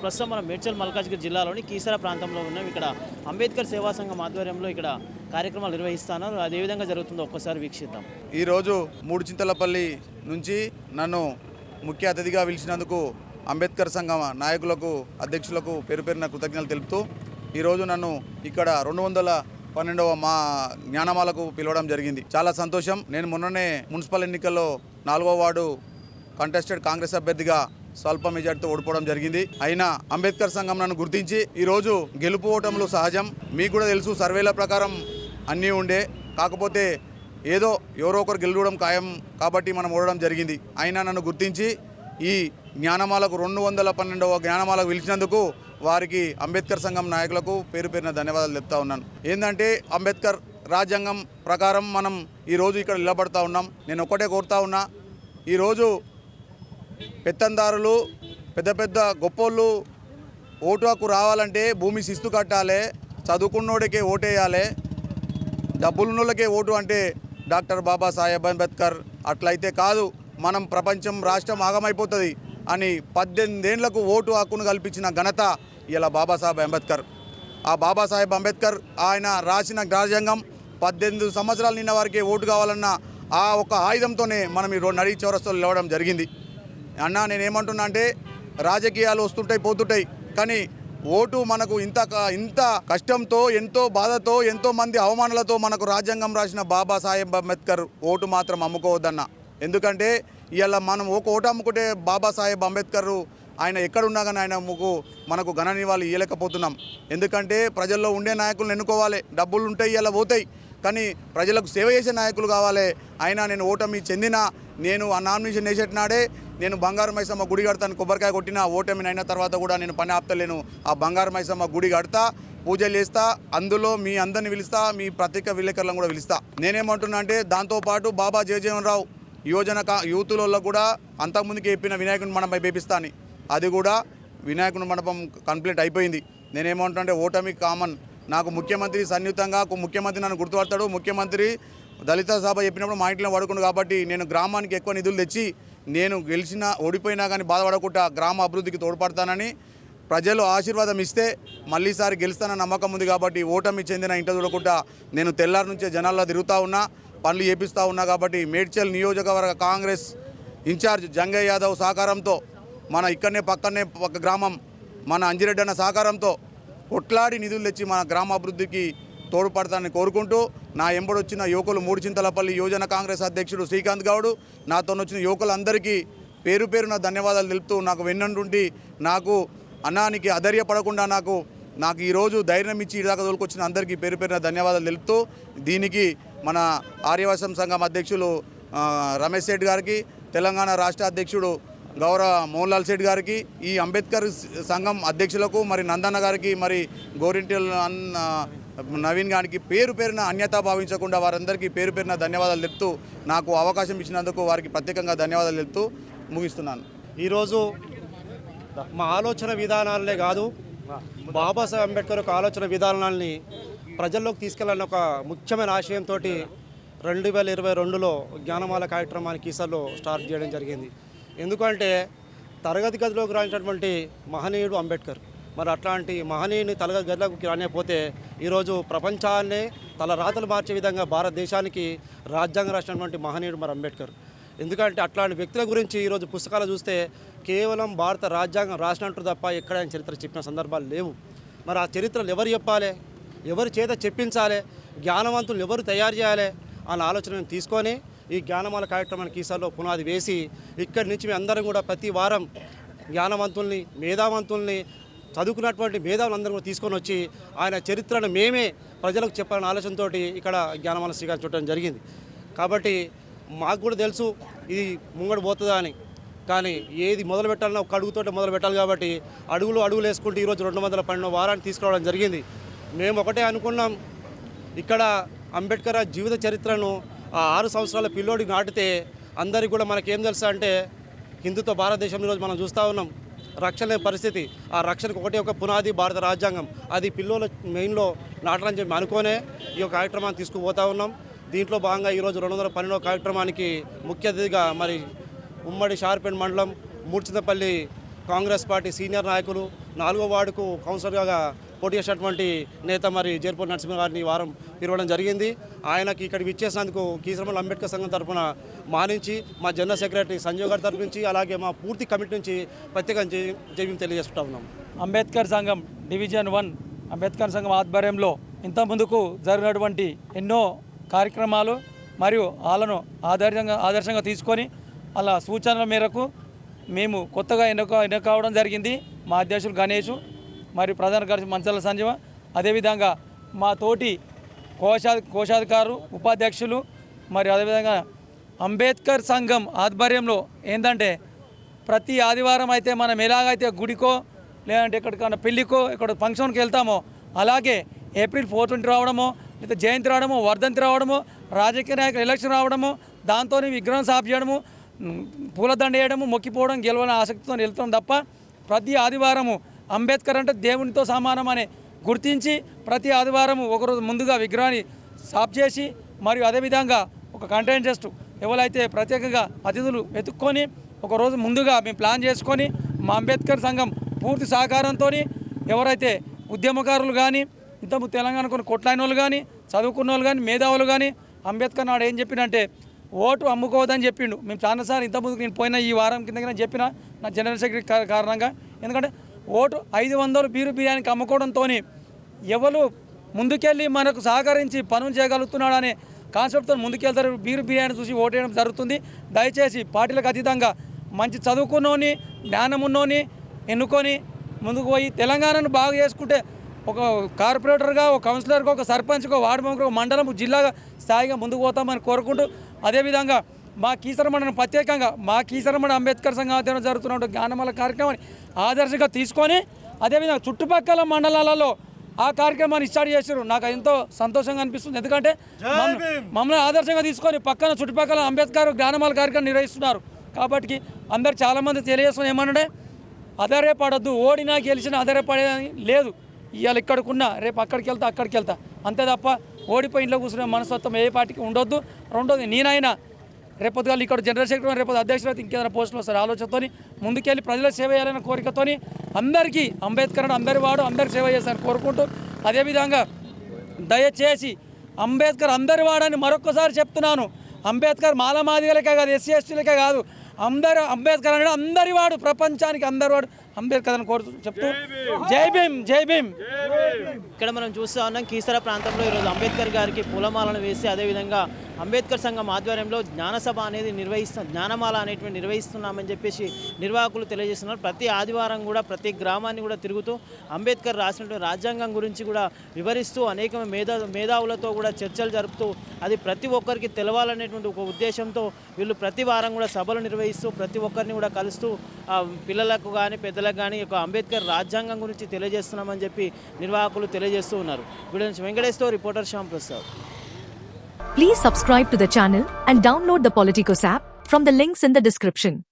ప్రస్తుతం మనం మేడ్చల్ మల్కాజ్గిరి జిల్లాలోని కీసర ప్రాంతంలో ఉన్నాం. ఇక్కడ అంబేద్కర్ సేవా సంఘం ఆధ్వర్యంలో ఇక్కడ కార్యక్రమాలు నిర్వహిస్తున్నారు. అది ఏ విధంగా జరుగుతుందో ఒక్కసారి వీక్షిద్దాం. ఈరోజు మూడుచింతలపల్లి నుంచి నన్ను ముఖ్య అతిథిగా పిలిచినందుకు అంబేద్కర్ సంఘం నాయకులకు అధ్యక్షులకు పేరు పేరున కృతజ్ఞతలు తెలుపుతూ ఈరోజు నన్ను ఇక్కడ 212వ మా జ్ఞానమాలకు పిలవడం జరిగింది. చాలా సంతోషం. నేను మొన్ననే మున్సిపల్ ఎన్నికల్లో 4వ వార్డు కంటెస్టెడ్ కాంగ్రెస్ అభ్యర్థిగా స్వల్ప మెజార్టీతో ఓడిపోవడం జరిగింది. అయినా అంబేద్కర్ సంఘం నన్ను గుర్తించి ఈరోజు గెలుపు ఓటములు సహజం. మీకు కూడా తెలుసు, సర్వేల ప్రకారం అన్నీ ఉండే, కాకపోతే ఏదో ఎవరో ఒకరు గెలవడం ఖాయం కాబట్టి మనం ఓడడం జరిగింది. అయినా నన్ను గుర్తించి ఈ జ్ఞానమాలకు 212వ జ్ఞానమాలకు పిలిచినందుకు వారికి అంబేద్కర్ సంఘం నాయకులకు పేరు పేరున ధన్యవాదాలు చెప్తా ఉన్నాను. ఏంటంటే అంబేద్కర్ రాజ్యాంగం ప్రకారం మనం ఈరోజు ఇక్కడ నిలబడతా ఉన్నాం. నేను ఒక్కటే కోరుతా ఉన్నా, ఈరోజు పెత్తందారులు పెద్ద పెద్ద గొప్పోళ్ళు ఓటు హక్కు రావాలంటే భూమి శిస్తు కట్టాలి, చదువుకున్నోడికే ఓటేయాలి, డబ్బులున్నోళ్ళకే ఓటు అంటే డాక్టర్ బాబాసాహెబ్ అంబేద్కర్ అట్లయితే కాదు, మనం ప్రపంచం రాష్ట్రం ఆగమైపోతుంది అని 18 ఏళ్లకు ఓటు హక్కును కల్పించిన ఘనత ఇలా బాబాసాహెబ్ అంబేద్కర్. ఆ బాబాసాహెబ్ అంబేద్కర్ ఆయన రాసిన రాజ్యాంగం 18 సంవత్సరాలు నిన్న వారికి ఓటు కావాలన్న ఆ ఒక ఆయుధంతోనే మనం ఈ నడి చౌరస్తాలో నిలవడం జరిగింది. అన్నా నేనేమంటున్నా అంటే, రాజకీయాలు వస్తుంటాయి పోతుంటాయి, కానీ ఓటు మనకు ఇంత కష్టంతో, ఎంతో బాధతో, ఎంతో మంది అవమానాలతో మనకు రాజ్యాంగం రాసిన బాబాసాహెబ్ అంబేద్కర్ ఓటు మాత్రం అమ్ముకోవద్దన్న. ఎందుకంటే ఇవాళ మనం ఒక ఓటు అమ్ముకుంటే బాబాసాహెబ్ అంబేద్కర్ ఆయన ఎక్కడున్నా కానీ ఆయన మనకు ఘన నివాళి ఇవ్వలేకపోతున్నాం. ఎందుకంటే ప్రజల్లో ఉండే నాయకులను ఎన్నుకోవాలి, డబ్బులు ఉంటాయి ఇలా పోతాయి, కానీ ప్రజలకు సేవ చేసే నాయకులు కావాలి. అయినా నేను ఓటమి చెందిన, నేను ఆ నామినేషన్ వేసేటినాడే నేను బంగారు మైసమ్మ గుడి కడతాను, కొబ్బరికాయ కొట్టిన, ఓటమిని అయిన తర్వాత కూడా నేను పని ఆపుతలేను. ఆ బంగారు మైసమ్మ గుడి కడతా, పూజలు చేస్తా, అందులో మీ అందరిని పిలుస్తా, మీ ప్రత్యేక విలేకరులను కూడా పిలుస్తా. నేనేమంటున్నా అంటే, దాంతోపాటు బాబా జయజీవనరావు యూతులలో కూడా అంతకుముందుకి చెప్పిన వినాయకుని మండపం వేపిస్తాను, అది కూడా వినాయకుని మండపం కంప్లీట్ అయిపోయింది. నేనేమంటున్నా అంటే, ఓటమి కామన్. నాకు ముఖ్యమంత్రి సన్నిహితంగా ముఖ్యమంత్రి నన్ను గుర్తుపడతాడు. ముఖ్యమంత్రి దళిత సభ చెప్పినప్పుడు మా ఇంట్లో పడుకుండు కాబట్టి నేను గ్రామానికి ఎక్కువ నిధులు తెచ్చి నేను గెలిచినా ఓడిపోయినా కానీ బాధపడకుండా గ్రామ అభివృద్ధికి తోడ్పడతానని ప్రజలు ఆశీర్వాదం ఇస్తే మళ్ళీసారి గెలుస్తానన్న నమ్మకం ఉంది. కాబట్టి ఓటమి చెందిన ఇంట చూడకుండా నేను తెల్లారి నుంచే జనాల్లో తిరుగుతూ ఉన్నా, పనులు చేపిస్తూ ఉన్నా. కాబట్టి మేడ్చల్ నియోజకవర్గ కాంగ్రెస్ ఇన్ఛార్జ్ జంగయ్య యాదవ్ సహకారంతో, మన ఇక్కడనే పక్కనే గ్రామం మన అంజిరెడ్డి అన్న సహకారంతో కొట్లాడి నిధులు తెచ్చి మన గ్రామ అభివృద్ధికి తోడ్పడతానని కోరుకుంటూ, నా ఎంబడొచ్చిన యువకులు మూడుచింతలపల్లి యువజన కాంగ్రెస్ అధ్యక్షుడు శ్రీకాంత్ గౌడ్, నాతో వచ్చిన యువకులందరికీ పేరు పేరున ధన్యవాదాలు తెలుపుతూ, నాకు వెన్నంటుండి నాకు అన్నానికి అధైర్యపడకుండా నాకు ఈరోజు ధైర్యం ఇచ్చి ఇదాకా తోలుకొచ్చిన అందరికీ పేరు పేరున ధన్యవాదాలు తెలుపుతూ, దీనికి మన ఆర్యవైశ్య సంఘం అధ్యక్షులు రమేష్ శెట్టి గారికి, తెలంగాణ రాష్ట్ర అధ్యక్షుడు గౌరవ మోహన్ లాల్ శెట్టి గారికి, ఈ అంబేద్కర్ సంఘం అధ్యక్షులకు, మరి నందన్న గారికి, మరి గోరింటెల్ నవీన్ గారికి పేరు పేరున అన్యతా భావించకుండా వారందరికీ పేరు పేరున ధన్యవాదాలు తెలుపుతూ, నాకు అవకాశం ఇచ్చినందుకు వారికి ప్రత్యేకంగా ధన్యవాదాలు తెలుపుతూ ముగిస్తున్నాను. ఈరోజు మా ఆలోచన విధానాలనే కాదు, బాబాసాహెబ్ అంబేద్కర్ యొక్క ఆలోచన విధానాలని ప్రజల్లోకి తీసుకెళ్లాలని ఒక ముఖ్యమైన ఆశయంతో 2022లో జ్ఞానమాల కార్యక్రమాన్ని కీసర్లో స్టార్ట్ చేయడం జరిగింది. ఎందుకంటే తరగతి గదిలోకి రాసినటువంటి మహనీయుడు అంబేద్కర్. మరి అట్లాంటి మహనీయుని తరగతి గదిలోకి రానిపోతే ఈరోజు ప్రపంచాన్నే తల రాతలు మార్చే విధంగా భారతదేశానికి రాజ్యాంగం రాసినటువంటి మహనీయుడు మరి అంబేద్కర్. ఎందుకంటే అట్లాంటి వ్యక్తుల గురించి ఈరోజు పుస్తకాలు చూస్తే కేవలం భారత రాజ్యాంగం రాసినట్టు తప్ప ఎక్కడైనా చరిత్ర చెప్పిన సందర్భాలు లేవు. మరి ఆ చరిత్రలు ఎవరు చెప్పాలి, ఎవరి చేత చెప్పించాలి, జ్ఞానవంతులు ఎవరు తయారు చేయాలి అన్న ఆలోచనను తీసుకొని ఈ జ్ఞానమాల కార్యక్రమాన్ని కీసర్లో పునాది వేసి, ఇక్కడి నుంచి మేము అందరం కూడా ప్రతి వారం జ్ఞానవంతుల్ని, మేధావంతుల్ని, చదువుకున్నటువంటి మేధావులందరూ కూడా తీసుకొని వచ్చి ఆయన చరిత్రను మేమే ప్రజలకు చెప్పాలనే ఆలోచనతో ఇక్కడ జ్ఞానమాల శ్రీకారం చుట్టడం జరిగింది. కాబట్టి మాకు కూడా తెలుసు ఇది ముంగడు పోతుందా అని, కానీ ఏది మొదలు పెట్టాలన్నా ఒక అడుగుతోటే మొదలు పెట్టాలి. కాబట్టి అడుగులు వేసుకుంటూ ఈరోజు 212వ వారాన్ని తీసుకురావడం జరిగింది. మేము ఒకటే అనుకున్నాం, ఇక్కడ అంబేద్కర్ జీవిత చరిత్రను ఆ 6 సంవత్సరాల పిల్లోడికి నాటితే అందరికీ కూడా మనకేం తెలుసా అంటే, హిందుత్వ భారతదేశం ఈరోజు మనం చూస్తూ ఉన్నాం, రక్షణ లేని పరిస్థితి. ఆ రక్షణకు ఒక పునాది భారత రాజ్యాంగం, అది పిల్లోల మెయిన్లో నాటాలని చెప్పి అనుకోనే ఈ యొక్క కార్యక్రమాన్ని తీసుకుపోతూ ఉన్నాం. దీంట్లో భాగంగా ఈరోజు 212వ కార్యక్రమానికి ముఖ్య అతిథిగా మరి ఉమ్మడి షార్పేట్ మండలం మూడుచింతపల్లి కాంగ్రెస్ పార్టీ సీనియర్ నాయకులు 4వ వార్డుకు కౌన్సిలర్గా పోటీ చేసినటువంటి నేత మరి జేర్పూర్ నరసింహ గారిని ఈ వారం పిలవడం జరిగింది. ఆయనకి ఇక్కడికి ఇచ్చేసినందుకు కీసరమల్ల అంబేద్కర్ సంఘం తరఫున మానించి మా జనరల్ సెక్రటరీ సంజయ్ గారి తరఫు నుంచి అలాగే మా పూర్తి కమిటీ నుంచి ప్రత్యేకంగా జైవ్యం తెలియజేసుకుంటా ఉన్నాం. అంబేద్కర్ సంఘం డివిజన్ 1 అంబేద్కర్ సంఘం ఆధ్వర్యంలో ఇంత ముందుకు జరిగినటువంటి ఎన్నో కార్యక్రమాలు మరియు వాళ్ళను ఆదర్శంగా తీసుకొని అలా సూచనల మేరకు మేము కొత్తగా ఎన్నుకోవడం జరిగింది. మా అధ్యక్షులు గణేష్ మరియు ప్రధాన కార్యదర్శి మంచాల సంజీవ, అదేవిధంగా మా తోటి కోశాధికారు ఉపాధ్యక్షులు మరియు అదేవిధంగా అంబేద్కర్ సంఘం ఆధ్వర్యంలో ఏంటంటే ప్రతి ఆదివారం అయితే మనం ఎలాగైతే గుడికో లేదంటే ఎక్కడికైనా పెళ్ళికో ఇక్కడ ఫంక్షన్కి వెళ్తామో అలాగే ఏప్రిల్ 4 రావడమో లేదా జయంతి రావడమో వర్ధంతి రావడమో రాజకీయ నాయకులు ఎలక్షన్ రావడమో దాంతో విగ్రహం సాఫ్ చేయడము పూలదండ వేయడము మొక్కిపోవడం గెలవాలని ఆసక్తితో వెళ్తాం తప్ప ప్రతి ఆదివారము అంబేద్కర్ అంటే దేవునితో సమానం అని గుర్తించి ప్రతి ఆదివారము ఒకరోజు ముందుగా విగ్రహాన్ని సాఫ్ చేసి మరియు అదేవిధంగా ఒక కంటెంటెస్ట్ ఎవరైతే ప్రత్యేకంగా అతిథులు వెతుక్కొని ఒకరోజు ముందుగా మేము ప్లాన్ చేసుకొని మా అంబేద్కర్ సంఘం పూర్తి సహకారంతో ఎవరైతే ఉద్యమకారులు కానీ ఇంతకు తెలంగాణ కొన్ని కొట్లాయిన వాళ్ళు కానీ చదువుకున్న వాళ్ళు కానీ మేధావులు కానీ అంబేద్కర్ నాడు ఏం చెప్పినంటే ఓటు అమ్ముకోవద్దని చెప్పిండు. మేము చాలాసార్లు ఇంతకుముందుకు నేను పోయిన ఈ వారం కింద చెప్పిన నా జనరల్ సెక్రటరీ కారణంగా ఎందుకంటే ఓటు 500 బీరు బిర్యానీకి అమ్ముకోవడంతో ఎవరు ముందుకెళ్ళి మనకు సహకరించి పనులు చేయగలుగుతున్నాడనే కాన్సెప్ట్తో ముందుకెళ్తారు. బీరు బిర్యానీ చూసి ఓటేయడం జరుగుతుంది. దయచేసి పార్టీలకు అతీతంగా మంచి చదువుకున్నోని జ్ఞానం ఉన్నోని ఎన్నుకొని ముందుకు పోయి తెలంగాణను బాగా చేసుకుంటే ఒక కార్పొరేటర్గా ఒక కౌన్సిలర్గా ఒక సర్పంచ్గా వార్డు మెంబర్గా మండలం జిల్లా స్థాయిగా ముందుకు పోతామని కోరుకుంటూ అదేవిధంగా మా కీసరమండలం ప్రత్యేకంగా మా కీసరమండ అంబేద్కర్ సంఘం ఆధ్వర్యంలో జరుగుతున్న జ్ఞానమాల కార్యక్రమాన్ని ఆదర్శంగా తీసుకొని అదేవిధంగా చుట్టుపక్కల మండలాలలో ఆ కార్యక్రమాన్ని స్టార్ట్ చేశారు. నాకు ఎంతో సంతోషంగా అనిపిస్తుంది. ఎందుకంటే మమ్మల్ని ఆదర్శంగా తీసుకొని పక్కన చుట్టుపక్కల అంబేద్కర్ జ్ఞానమాల కార్యక్రమం నిర్వహిస్తున్నారు. కాబట్టి అందరు చాలామంది తెలియజేస్తున్నారు ఏమన్నాడే ఆధారపడద్దు, ఓడినా గెలిచినా ఆధారపడేది లేదు. ఇవాళ ఇక్కడికున్నా రేపు అక్కడికి వెళ్తా అంతే తప్ప ఓడిపోయి ఇంట్లో కూర్చునే మనస్తత్వం ఏ పార్టీకి ఉండొద్దు. రెండోది నేనైనా రేపొద్దుగా ఇక్కడ జనరల్ సెక్రటరీ రేపు అధ్యక్షులు అయితే ఇంకేదైనా పోస్టులు వస్తారు ఆలోచనతో ముందుకెళ్ళి ప్రజలకు సేవ చేయాలనే కోరికతో అందరికీ అంబేద్కర్ అందరి వాడు అందరికి సేవ చేస్తారని కోరుకుంటూ అదేవిధంగా దయచేసి అంబేద్కర్ అందరి వాడని మరొకసారి చెప్తున్నాను. అంబేద్కర్ మాలమాదిగలకే కాదు, ఎస్సీ ఎస్టీలకే కాదు, అందరూ అంబేద్కర్ అనేది అందరి వాడు, ప్రపంచానికి అందరి వాడు అంబేద్కర్ అని కోరుతూ చెప్తూ జై భీమ్ జై భీమ్. ఇక్కడ మనం చూస్తూ ఉన్నాం కీసర ప్రాంతంలో ఈరోజు అంబేద్కర్ గారికి పూలమాలను వేసి అదేవిధంగా అంబేద్కర్ సంఘం ఆధ్వర్యంలో జ్ఞానసభ అనేది జ్ఞానమాల అనేటువంటి నిర్వహిస్తున్నామని చెప్పేసి నిర్వాహకులు తెలియజేస్తున్నారు. ప్రతి ఆదివారం కూడా ప్రతి గ్రామాన్ని కూడా తిరుగుతూ అంబేద్కర్ రాసినటువంటి రాజ్యాంగం గురించి కూడా వివరిస్తూ అనేక మేధావులతో కూడా చర్చలు జరుపుతూ అది ప్రతి ఒక్కరికి తెలవాలనేటువంటి ఒక ఉద్దేశంతో వీళ్ళు ప్రతి వారం కూడా సభలు నిర్వహిస్తూ ప్రతి ఒక్కరిని కూడా కలుస్తూ పిల్లలకు కానీ పెద్దలకు కానీ ఒక అంబేద్కర్ రాజ్యాంగం గురించి తెలియజేస్తున్నామని చెప్పి నిర్వాహకులు తెలియజేస్తూ ఉన్నారు. వీడియో నుంచి Venkateswara reporter Shyam Prasad. Please subscribe to the channel and download the Politicos app from the links in the description.